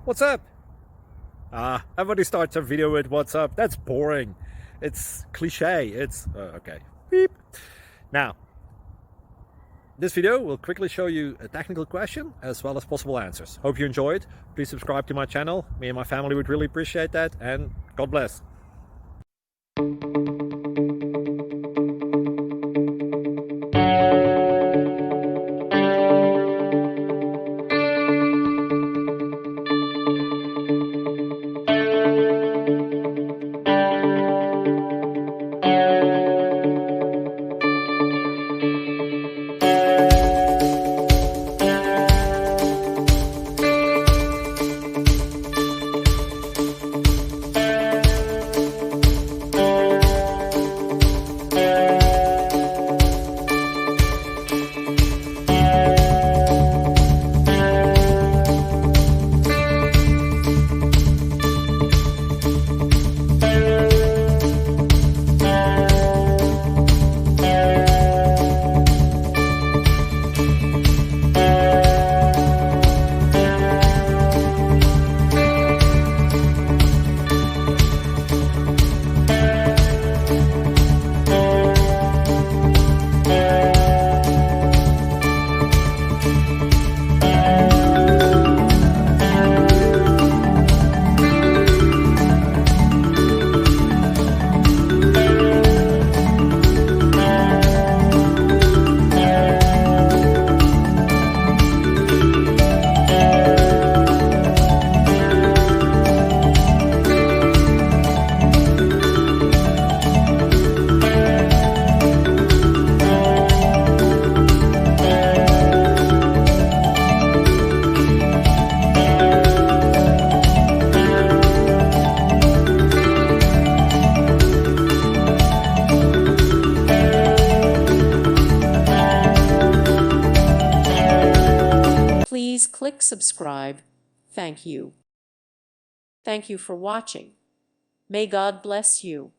What's up? Everybody starts a video with what's up. That's boring. It's cliche. It's okay. Beep. Now, this video will quickly show you a technical question as well as possible answers. Hope you enjoyed. Please subscribe to my channel. Me and my family would really appreciate that, and God bless. Please click subscribe. Thank you. Thank you for watching. May God bless you.